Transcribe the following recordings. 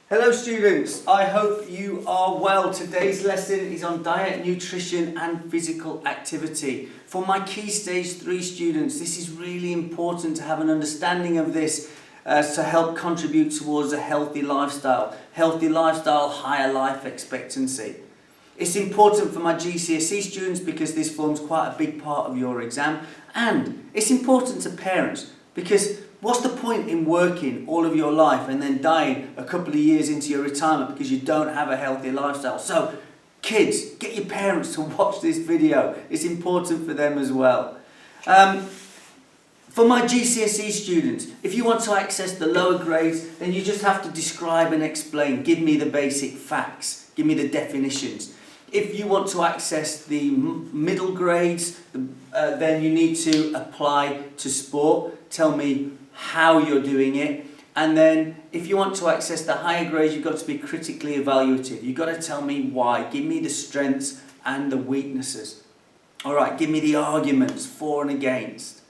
Hello students, I hope you are well. Today's lesson is on diet, nutrition and physical activity. For my Key Stage 3 students, this is really important to have an understanding of this to help contribute towards a healthy lifestyle. Healthy lifestyle, higher life expectancy. It's important for my GCSE students because this forms quite a big part of your exam, and it's important to parents because what's the point in working all of your life and then dying a couple of years into your retirement because you don't have a healthy lifestyle? So kids, get your parents to watch this video. It's important for them as well. For my GCSE students, if you want to access the lower grades, then you just have to describe and explain. Give me the basic facts. Give me the definitions. If you want to access the middle grades, then you need to apply to sport. Tell me how you're doing it. And then if you want to access the higher grades, you've got to be critically evaluative. You've got to tell me why. Give me the strengths and the weaknesses. All right, give me the arguments for and against.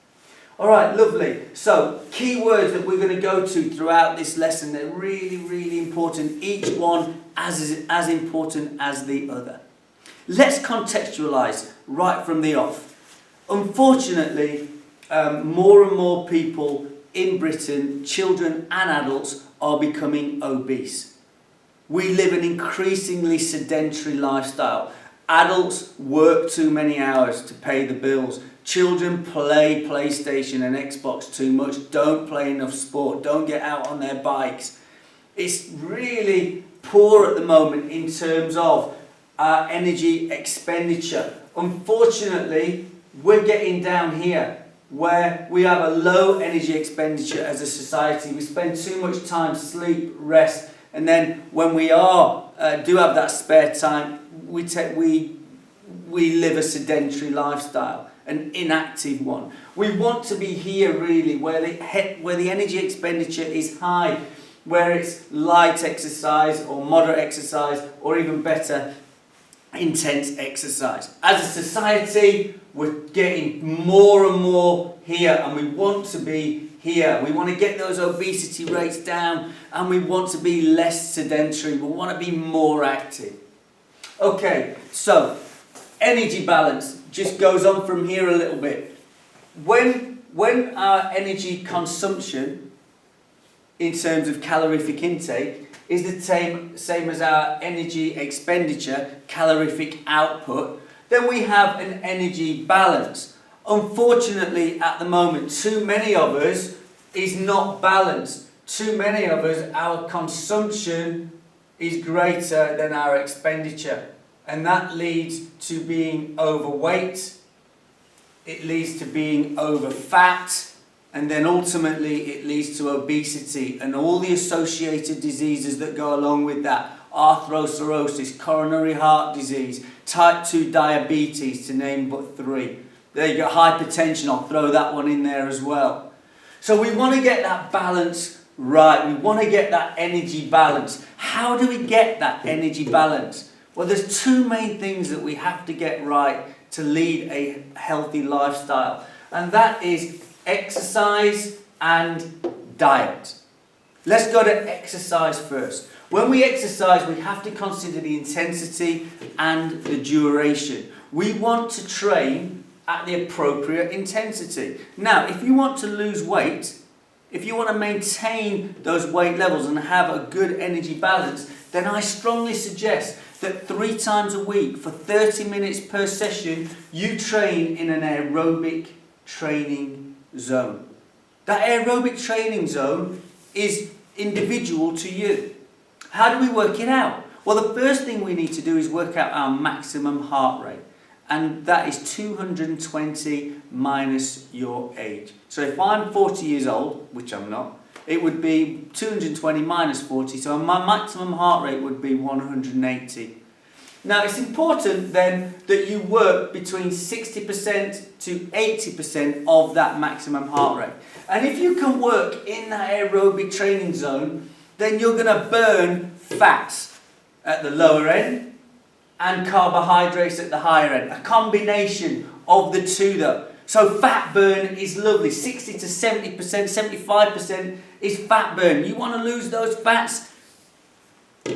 All right, lovely. So key words that we're going to go to throughout this lesson. They're really, really important. Each one as important as the other. Let's contextualise right from the off. Unfortunately, more and more people in Britain, children and adults, are becoming obese. We live an increasingly sedentary lifestyle. Adults work too many hours to pay the bills. Children play PlayStation and Xbox too much, don't play enough sport, don't get out on their bikes. It's really poor at the moment in terms of our energy expenditure. Unfortunately, we're getting down here where we have a low energy expenditure as a society. We spend too much time sleep, rest, and then when we do have that spare time, we live a sedentary lifestyle, an inactive one. We want to be here really where the energy expenditure is high, where it's light exercise or moderate exercise or even better, intense exercise. As a society, we're getting more and more here, and we want to be here. We want to get those obesity rates down, and we want to be less sedentary. We want to be more active. Okay, so energy balance just goes on from here a little bit. When our energy consumption in terms of calorific intake is the same as our energy expenditure, calorific output, then we have an energy balance. Unfortunately, at the moment, too many of us is not balanced. Too many of us, our consumption is greater than our expenditure. And that leads to being overweight, it leads to being over fat, and then ultimately it leads to obesity and all the associated diseases that go along with that. Atherosclerosis, coronary heart disease, type 2 diabetes, to name but three. There you go, hypertension, I'll throw that one in there as well. So we want to get that balance right. We want to get that energy balance. How do we get that energy balance? Well, there's two main things that we have to get right to lead a healthy lifestyle. And that is exercise and diet. Let's go to exercise first. When we exercise, we have to consider the intensity and the duration. We want to train at the appropriate intensity. Now, if you want to lose weight, if you want to maintain those weight levels and have a good energy balance, then I strongly suggest that 3 times a week for 30 minutes per session, you train in an aerobic training zone. That aerobic training zone is individual to you. How do we work it out? Well, the first thing we need to do is work out our maximum heart rate. And that is 220 minus your age. So if I'm 40 years old, which I'm not, it would be 220 minus 40. So my maximum heart rate would be 180. Now, it's important then that you work between 60% to 80% of that maximum heart rate. And if you can work in that aerobic training zone, then you're going to burn fats at the lower end and carbohydrates at the higher end. A combination of the two though. So fat burn is lovely. 60 to 70%, 75% is fat burn. You want to lose those fats?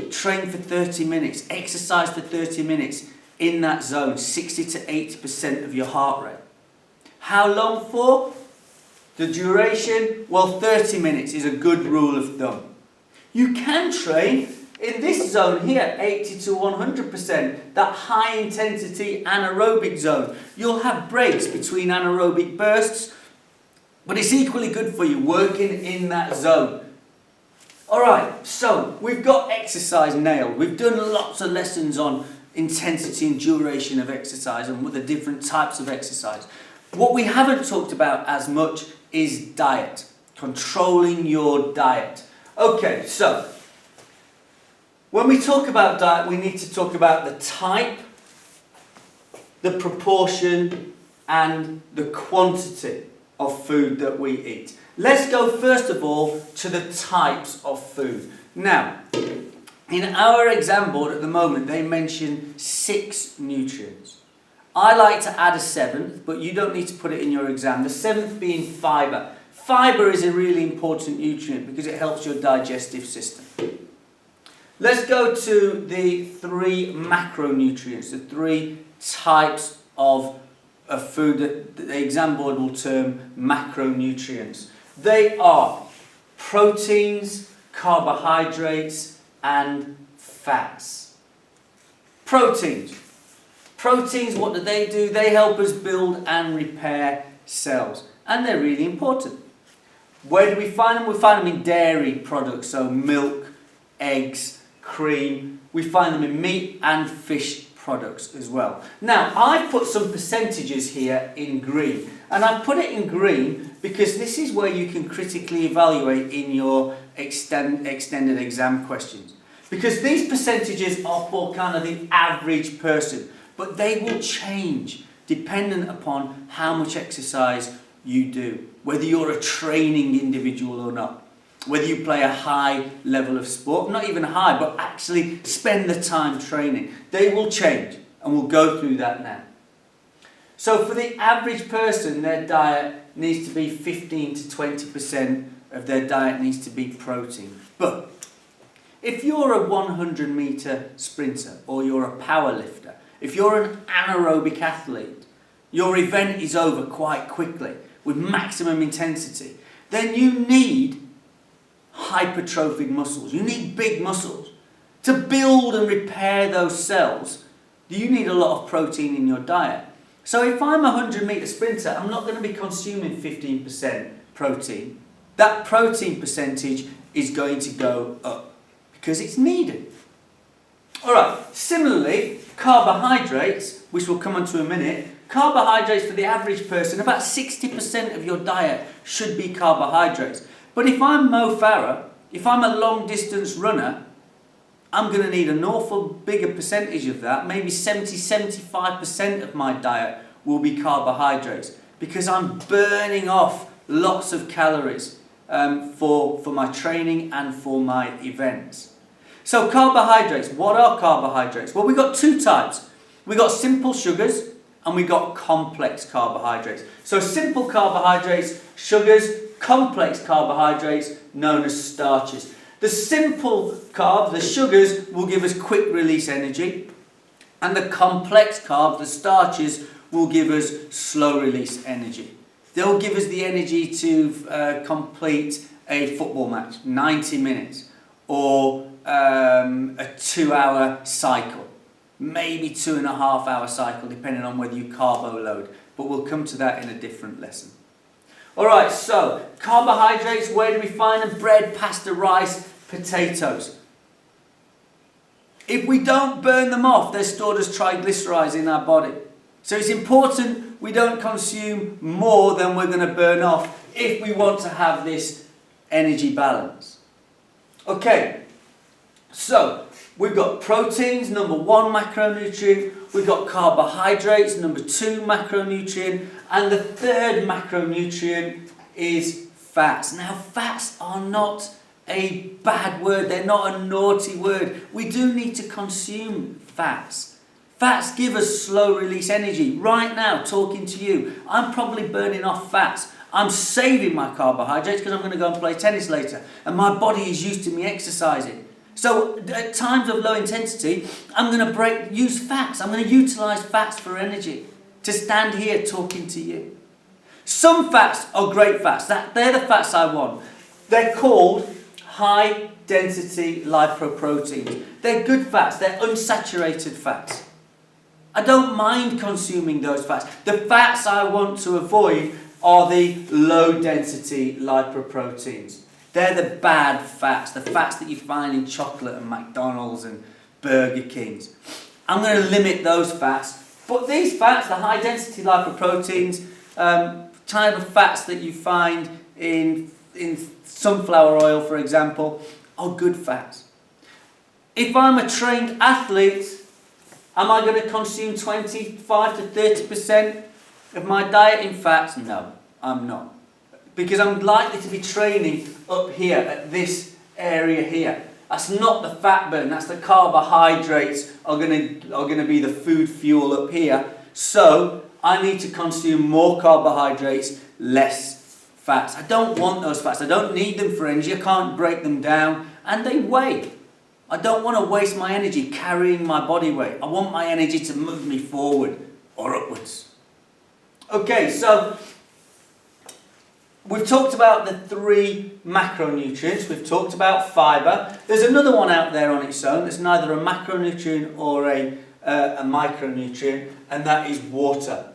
Train for 30 minutes, exercise for 30 minutes in that zone, 60 to 80% of your heart rate. How long for? The duration, well, 30 minutes is a good rule of thumb. You can train in this zone here, 80 to 100%, that high intensity anaerobic zone. You'll have breaks between anaerobic bursts, but it's equally good for you working in that zone. Alright, so we've got exercise nailed. We've done lots of lessons on intensity and duration of exercise and the different types of exercise. What we haven't talked about as much is diet, controlling your diet. Okay, so when we talk about diet, we need to talk about the type, the proportion, and the quantity of food that we eat. Let's go first of all to the types of food. Now, in our exam board at the moment, they mention 6 nutrients. I like to add a 7th, but you don't need to put it in your exam. The 7th being fibre. Fibre is a really important nutrient because it helps your digestive system. Let's go to the 3 macronutrients, the 3 types of food that the exam board will term macronutrients. They are proteins, carbohydrates, and fats. Proteins. Proteins, what do? They help us build and repair cells. And they're really important. Where do we find them? We find them in dairy products, so milk, eggs, cream. We find them in meat and fish products as well. Now, I've put some percentages here in green. And I've put it in green because this is where you can critically evaluate in your extended exam questions. Because these percentages are for kind of the average person. But they will change dependent upon how much exercise you do. Whether you're a training individual or not. Whether you play a high level of sport, not even high, but actually spend the time training. They will change, and we'll go through that now. So for the average person, their diet needs to be 15 to 20% of their diet needs to be protein. But if you're a 100 metre sprinter or you're a power lifter, if you're an anaerobic athlete, your event is over quite quickly with maximum intensity, then you need hypertrophic muscles. You need big muscles. To build and repair those cells, you need a lot of protein in your diet. So if I'm a 100 metre sprinter, I'm not going to be consuming 15% protein. That protein percentage is going to go up because it's needed. Alright, similarly, carbohydrates, which we'll come on to in a minute, carbohydrates for the average person, about 60% of your diet should be carbohydrates. But if I'm Mo Farah, if I'm a long distance runner, I'm going to need an awful bigger percentage of that. Maybe 70-75% of my diet will be carbohydrates because I'm burning off lots of calories for my training and for my events. So carbohydrates, what are carbohydrates? Well, we've got 2 types. We've got simple sugars and we've got complex carbohydrates. So simple carbohydrates, sugars, complex carbohydrates known as starches. The simple carbs, the sugars, will give us quick release energy, and the complex carbs, the starches, will give us slow release energy. They'll give us the energy to complete a football match, 90 minutes, or a 2-hour cycle, maybe 2.5-hour cycle, depending on whether you carbo load. But we'll come to that in a different lesson. Alright, so carbohydrates, where do we find them? Bread, pasta, rice, potatoes. If we don't burn them off, they're stored as triglycerides in our body. So it's important we don't consume more than we're going to burn off if we want to have this energy balance. Okay, so we've got proteins, number 1 macronutrient. We've got carbohydrates, number 2 macronutrient. And the 3rd macronutrient is fats. Now, fats are not a bad word. They're not a naughty word. We do need to consume fats. Fats give us slow release energy. Right now, talking to you, I'm probably burning off fats. I'm saving my carbohydrates because I'm going to go and play tennis later. And my body is used to me exercising. So at times of low intensity, I'm going to use fats. I'm going to utilize fats for energy to stand here talking to you. Some fats are great fats. They're the fats I want. They're called high density lipoproteins. They're good fats. They're unsaturated fats. I don't mind consuming those fats. The fats I want to avoid are the low density lipoproteins. They're the bad fats, the fats that you find in chocolate and McDonald's and Burger Kings. I'm going to limit those fats. But these fats, the high density lipoproteins, type of fats that you find in sunflower oil, for example, are good fats. If I'm a trained athlete, am I going to consume 25 to 30% of my diet in fats? No, I'm not. Because I'm likely to be training up here at this area here. That's not the fat burn, that's the carbohydrates are going to be the food fuel up here. So I need to consume more carbohydrates, less fats. I don't want those fats. I don't need them for energy. I can't break them down. And they weigh. I don't want to waste my energy carrying my body weight. I want my energy to move me forward or upwards. Okay, so we've talked about the 3 macronutrients. We've talked about fibre. There's another one out there on its own that's neither a macronutrient or a micronutrient, and that is water.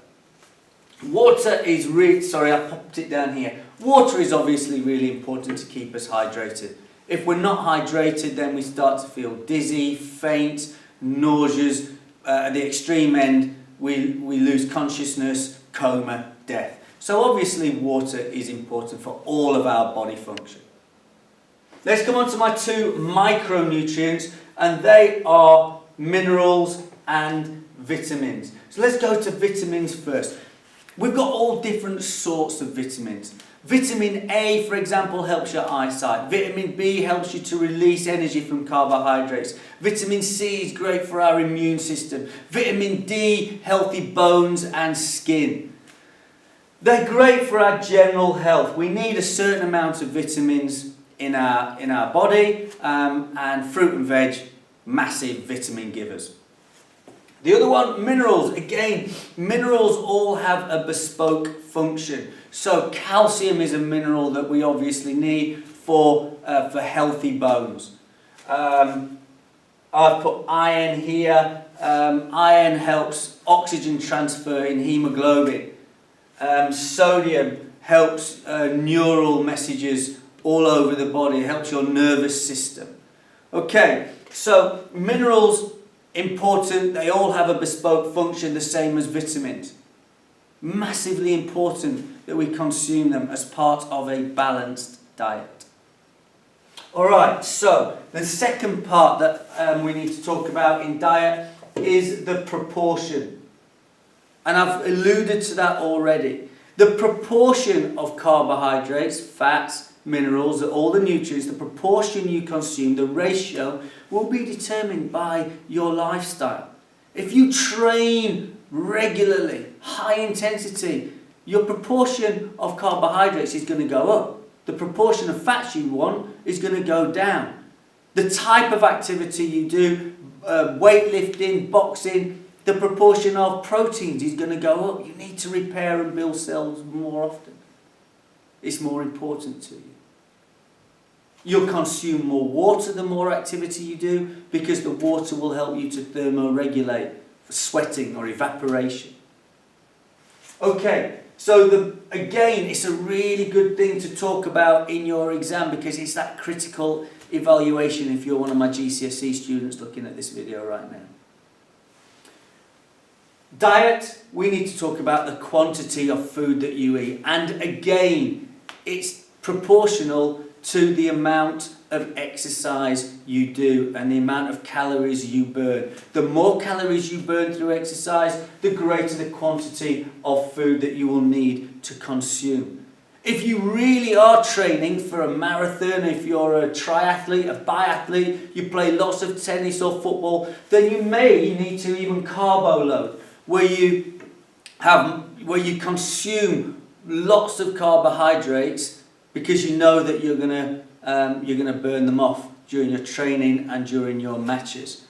Water is sorry, I popped it down here. Water is obviously really important to keep us hydrated. If we're not hydrated, then we start to feel dizzy, faint, nauseous. At the extreme end, we lose consciousness, coma, death. So obviously water is important for all of our body function. Let's come on to my 2 micronutrients, and they are minerals and vitamins. So let's go to vitamins first. We've got all different sorts of vitamins. Vitamin A, for example, helps your eyesight. Vitamin B helps you to release energy from carbohydrates. Vitamin C is great for our immune system. Vitamin D, healthy bones and skin. They're great for our general health. We need a certain amount of vitamins in our body, and fruit and veg, massive vitamin givers. The other one, minerals. Again, minerals all have a bespoke function. So calcium is a mineral that we obviously need for healthy bones. I've put iron here. Iron helps oxygen transfer in hemoglobin. Sodium helps neural messages all over the body. It helps your nervous system. Okay, so minerals, important. They all have a bespoke function, the same as vitamins. Massively important that we consume them as part of a balanced diet. Alright, so the second part that we need to talk about in diet is the proportion. And I've alluded to that already. The proportion of carbohydrates, fats, minerals, all the nutrients, the proportion you consume, the ratio, will be determined by your lifestyle. If you train regularly, high intensity, your proportion of carbohydrates is going to go up. The proportion of fats you want is going to go down. The type of activity you do, weightlifting, boxing, the proportion of proteins is going to go up. You need to repair and build cells more often. It's more important to you. You'll consume more water the more activity you do, because the water will help you to thermoregulate for sweating or evaporation. Okay, so again, it's a really good thing to talk about in your exam, because it's that critical evaluation if you're one of my GCSE students looking at this video right now. Diet, we need to talk about the quantity of food that you eat. And again, it's proportional to the amount of exercise you do and the amount of calories you burn. The more calories you burn through exercise, the greater the quantity of food that you will need to consume. If you really are training for a marathon, if you're a triathlete, a biathlete, you play lots of tennis or football, then you may need to even carbo load, where you consume lots of carbohydrates, because you know that you're going to you're going to burn them off during your training and during your matches.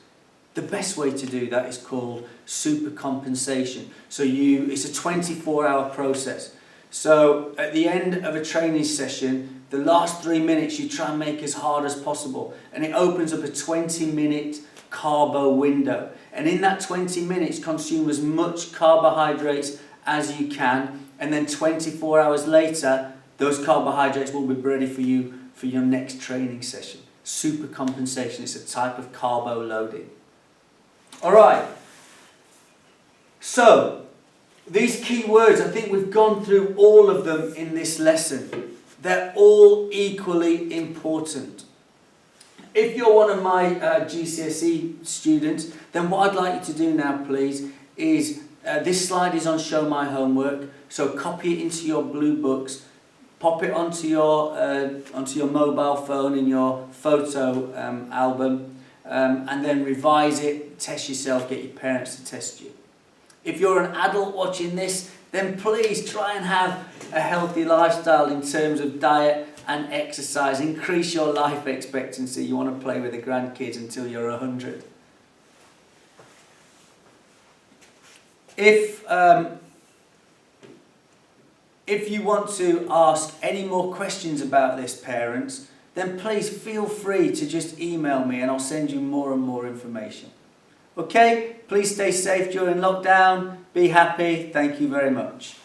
The best way to do that is called super compensation. So it's a 24-hour process. So at the end of a training session, the last 3 minutes you try and make as hard as possible, and it opens up a 20-minute carbo window. And in that 20 minutes, consume as much carbohydrates as you can, and then 24 hours later, those carbohydrates will be ready for you for your next training session. Super compensation is a type of carbo loading. Alright, so these key words, I think we've gone through all of them in this lesson. They're all equally important. If you're one of my GCSE students, then what I'd like you to do now, please, is this slide is on Show My Homework, so copy it into your blue books, pop it onto your mobile phone in your photo album, and then revise it, test yourself, get your parents to test you. If you're an adult watching this, then please try and have a healthy lifestyle in terms of diet and exercise. Increase your life expectancy. You want to play with the grandkids until you're 100. If you want to ask any more questions about this, parents, then please feel free to just email me and I'll send you more and more information. Okay? Please stay safe during lockdown. Be happy. Thank you very much.